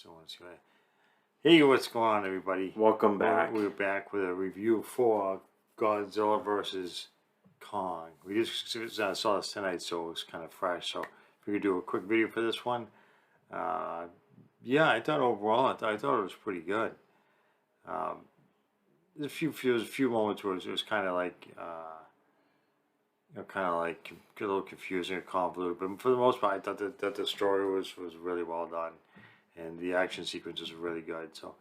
So let's see what. Hey, what's going on, everybody? Welcome back. We're back with a review for Godzilla versus Kong. We just saw this tonight, so it was kind of fresh. So if we could do a quick video for this one, yeah, I thought overall, I thought it was pretty good. There's a few moments where it was kind of like, a little confusing or convoluted, but for the most part, I thought that the story was really well done, and the action sequence was really good. So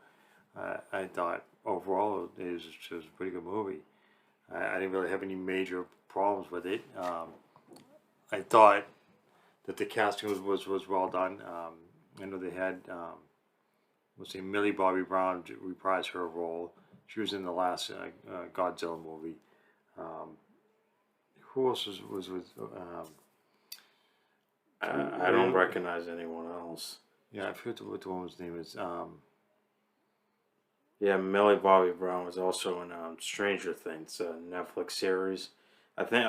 I thought overall it was a pretty good movie. I didn't really have any major problems with it. I thought that the casting was well done. I know they had, let's see, Millie Bobby Brown reprised her role. She was in the last Godzilla movie. Who else was with? I don't recognize anyone else. Yeah, I forget what the woman's name is. Yeah, Millie Bobby Brown was also in Stranger Things, a Netflix series. I don't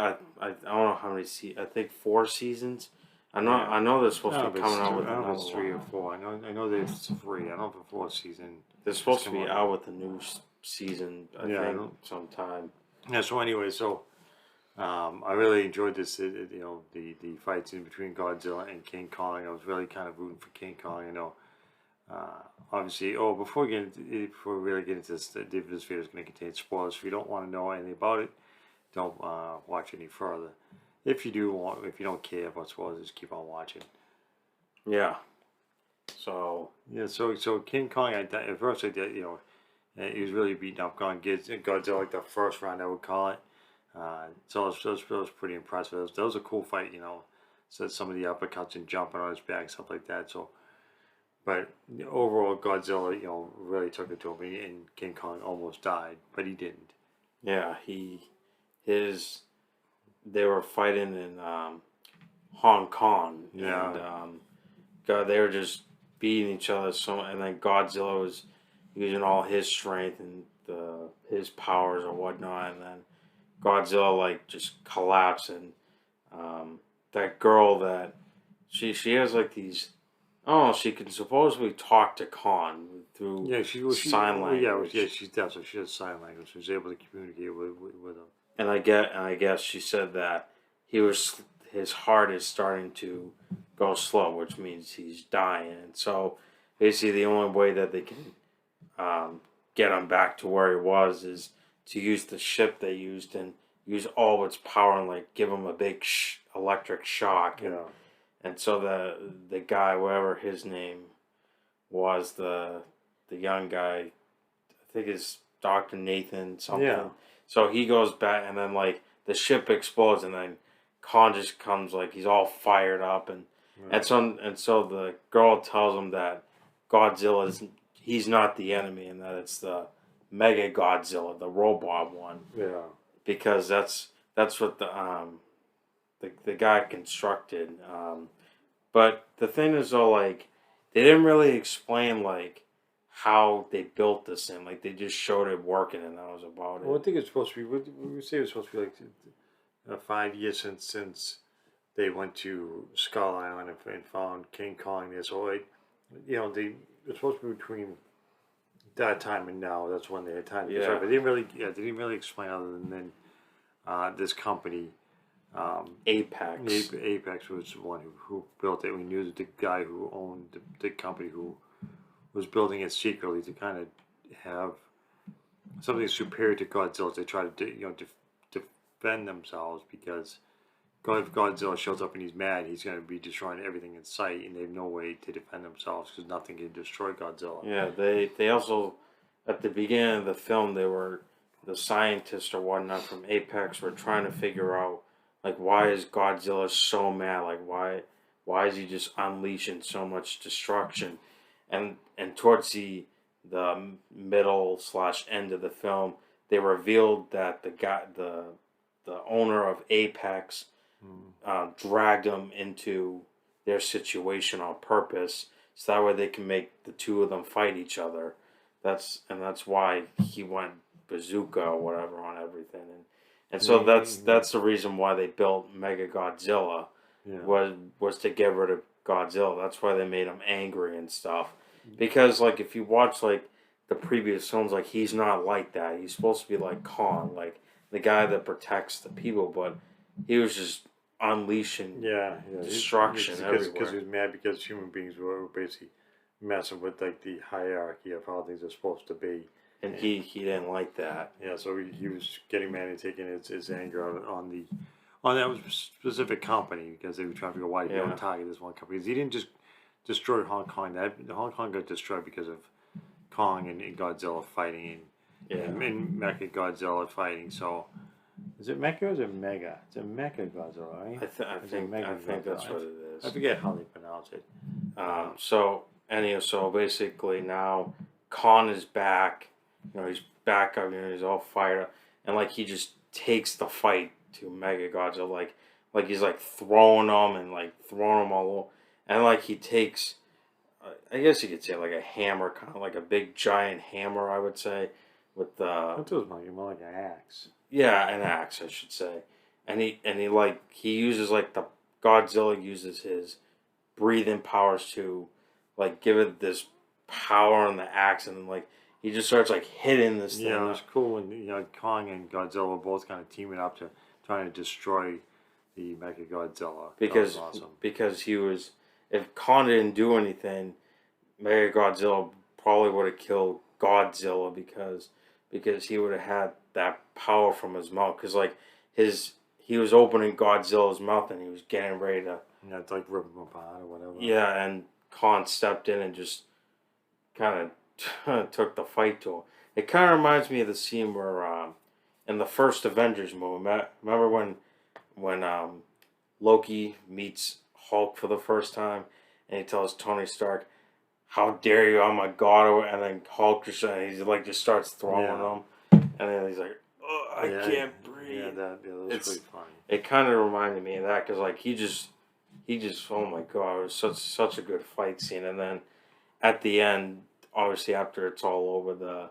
know how many I think 4 seasons. I know they're supposed to be coming out with I don't know another if it's 3 or one. 4. I know there's 3. I don't know if the 4th season. They're supposed to be out with a new season. I think sometime. Yeah. So anyway, I really enjoyed this. The fights in between Godzilla and King Kong. I was really kind of rooting for King Kong. I know. Obviously, before we really get into this, this video is going to contain spoilers. If you don't want to know anything about it, don't watch any further. If you don't care about spoilers, just keep on watching. Yeah. So. Yeah. So King Kong. At first I did. He was really beating up Godzilla like the first round, I would call it. So it was pretty impressive. That was a cool fight. So some of the uppercuts and jumping on his back, stuff like that. So. But overall, Godzilla, really took it to him, and King Kong almost died, but he didn't. Yeah, they were fighting in Hong Kong. Yeah. And they were just beating each other. And then Godzilla was using all his strength and his powers or whatnot, and then Godzilla just collapsed. And that girl that she has these. Oh, she can supposedly talk to Kong through sign language. She does. So she has sign language. She was able to communicate with him. And I guess she said that his heart is starting to go slow, which means he's dying. And so basically, the only way that they can get him back to where he was is to use the ship they used and use all its power and give him a big electric shock. And so the guy, whatever his name was, the young guy, I think is Dr. Nathan something. Yeah. So he goes back, and then the ship explodes, and then Khan just comes he's all fired up, and so the girl tells him that Godzilla he's not the enemy, and that it's the Mega Godzilla, the robot one. Yeah. Because that's what the guy constructed. But the thing is though, they didn't really explain how they built this thing. They just showed it working, and that was about it. Well, I think it's supposed to be. We say it's supposed to be 5 years since they went to Skull Island and found King Kong there. So it's supposed to be between that time and now. That's when they had time. Yeah. But they didn't really explain other than this company. Apex. Apex was the one who built it. We knew that the guy who owned the company who was building it secretly to kind of have something superior to Godzilla. They try to defend themselves, because if Godzilla shows up and he's mad, he's going to be destroying everything in sight, and they have no way to defend themselves because nothing can destroy Godzilla. Yeah, they also, at the beginning of the film, the scientists or whatnot from Apex were trying to figure out why is Godzilla so mad? Why is he just unleashing so much destruction? And towards the middle / end of the film, they revealed that the owner of Apex dragged him into their situation on purpose, so that way they can make the two of them fight each other. That's why he went bazooka or whatever on everything. And so that's the reason why they built Mega Godzilla, was to get rid of Godzilla. That's why they made him angry and stuff. because like if you watch like the previous films, like he's not like that. He's supposed to be like Kong, like the guy that protects the people, but he was just unleashing Yeah, destruction because he everywhere. was mad because human beings were basically messing with like the hierarchy of how things are supposed to be, And and he didn't like that. yeah, so he was getting mad and taking his anger out on that specific company because they were trying to figure out why he don't Yeah, target this one company. Because he didn't just destroy Hong Kong. That Hong Kong got destroyed because of Kong and Godzilla fighting yeah. and Mecha Godzilla fighting. So is it Mecha or is it Mega? It's a Mecha Godzilla, right? It's a I Mega think that's Godzilla. what it I is. forget how they pronounce it. So anyhow, so basically now Khan is back. You know, he's back up. You know, he's all fired up, and like he just takes the fight to Mega Godzilla. Like he's like throwing them and like throwing them all over, and like he takes. I guess you could say like a hammer, kind of like a big giant hammer. I would say, with I thought it was more like an axe. yeah, an axe, I should say, and he like he uses like the Godzilla uses his breathing powers to like give it this power on the axe, and then like he just starts like hitting this Yeah, thing it was up cool when Kong and Godzilla were both kind of teaming up to trying to destroy the Mecha Godzilla. That was awesome. because he was if Khan didn't do anything, Mega Godzilla probably would have killed Godzilla because he would have had that power from his mouth because like his he was opening Godzilla's mouth and he was getting ready to Yeah, it's like ripping them apart or whatever. yeah, and Khan stepped in and just kind of took the fight to him. It kind of reminds me of the scene where in the first Avengers movie, remember when Loki meets Hulk for the first time, and he tells Tony Stark, "How dare you? I'm a god!" And then Hulk just he's like just starts throwing Yeah, them, and then he's like, "Oh, I yeah, can't yeah. breathe." That was It's pretty funny. it kind of reminded me of that because like he just oh my god, it was such a good fight scene, and then at the end, obviously after it's all over, the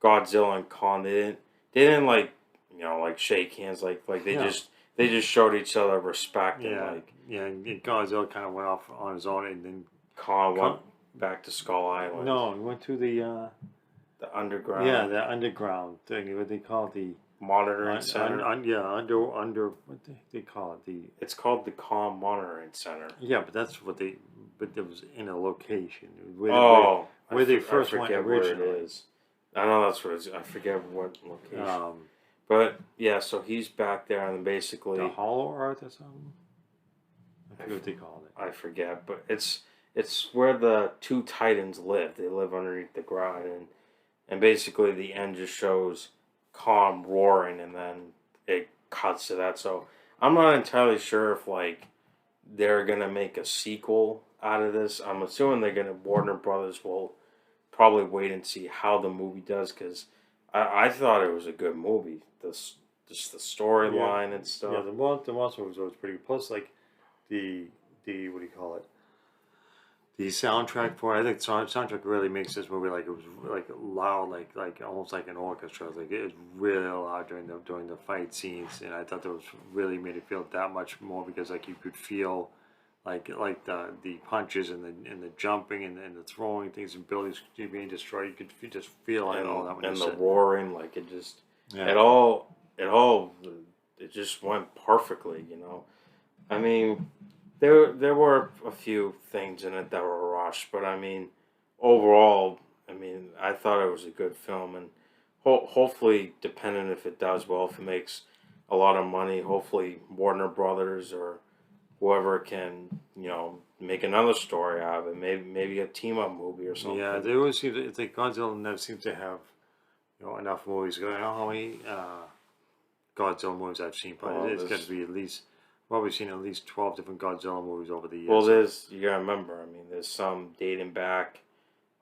Godzilla and Kong they didn't like you know like shake hands like Yeah, they just showed each other respect and yeah, like yeah. And Godzilla kind of went off on his own, and then Kong went Kong, back to Skull Island, no, he went to the the underground yeah, the underground thing. What they call it, the monitoring center. yeah, under what they call it, the It's called the Kong Monitoring Center. yeah, but that's what they. But it was in a location Oh, where they I first went forget where it originally. is. I know that's what it is. I forget what location. Um, But yeah, so he's back there and the basically Hollow Earth or something. I forget what they called it. I forget, but it's where the two titans live. They live underneath the ground, and basically the end just shows calm roaring, and then it cuts to that. So I'm not entirely sure if like they're gonna make a sequel out of this. I'm assuming they're gonna Warner Brothers will probably wait and see how the movie does because I thought it was a good movie. This just the Yeah, storyline and yeah. stuff. The monster was always pretty good. Plus, like the what do you call it? The soundtrack for it, I think soundtrack really makes this movie like it was like loud, like almost like an orchestra. Like it was really loud during the fight scenes, and I thought that was really made it feel that much more because like you could feel like the punches and the jumping and the throwing things and buildings being destroyed. You just feel like all that when you're And the sitting. roaring, like it just Yeah, it all it all it just went perfectly. You know, I mean, there were a few things in it that were rushed, but I mean, overall, I mean, I thought it was a good film, and hopefully, depending if it does well, if it makes a lot of money, hopefully Warner Brothers or whoever can make another story out of it. Maybe a team up movie or yeah. something. They always seem to. It's like Godzilla never seems to have enough movies. I don't know how many Godzilla movies I've seen, but Well, it's got to be at least. Well, we've seen at least 12 different Godzilla movies over the well, years. there's you gotta remember. I mean, there's some dating back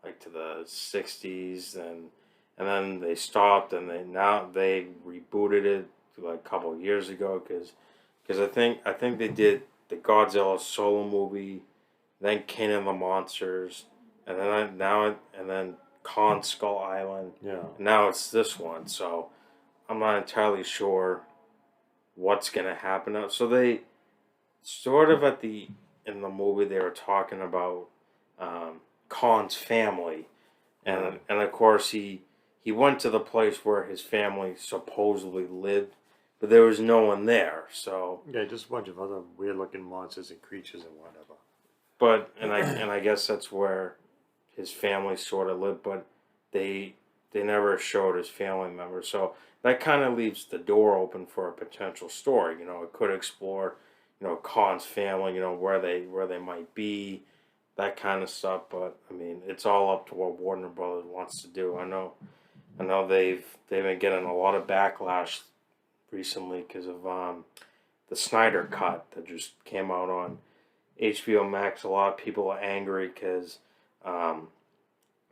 like to the '60s, and then they stopped, and they rebooted it like a couple of years ago because I think they did the Godzilla solo movie, then King of the Monsters, and then Kong Skull Island, Yeah. and now it's this one. So I'm not entirely sure what's gonna happen now. So they sort of in the movie they were talking about. Um, Khan's family, and Right. and of course he went to the place where his family supposedly lived, but there was no one there. So, Yeah, just a bunch of other weird looking monsters and creatures and whatever. but and I guess that's where his family sort of lived, but they they never showed his family members. So that kind of leaves the door open for a potential story. You know, it could explore, Khan's family, where they might be, that kind of stuff. But I mean, it's all up to what Warner Brothers wants to do. I know they've been getting a lot of backlash recently because of the Snyder cut that just came out on HBO Max. A lot of people are angry because um,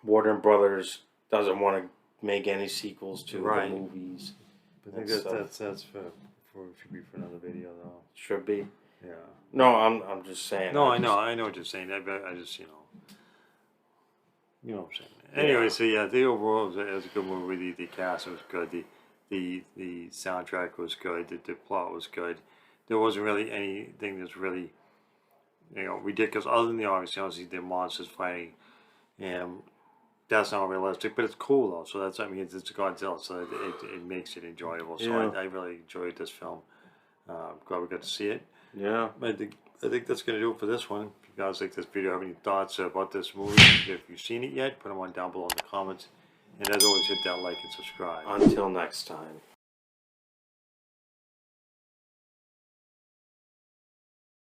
Warner Brothers doesn't want to make any sequels to Right. the movies. I think and stuff. that's for should be for another video though. Should be. Yeah. No, I'm just saying. No, I just, know what you're saying. I just you know what I'm saying. Yeah. Anyway, so yeah, the overall it was a good movie. The cast was good. The soundtrack was good. The plot was good. There wasn't really anything that's really ridiculous other than obviously the monsters fighting, and that's not realistic. But it's cool though. So that's it's Godzilla, so it makes it enjoyable. So Yeah. I really enjoyed this film. Glad we got to see it. Yeah. I think that's going to do it for this one. If you guys like this video, have any thoughts about this movie, if you've seen it yet, put them on down below in the comments. And as always, hit that like and subscribe. Until next time.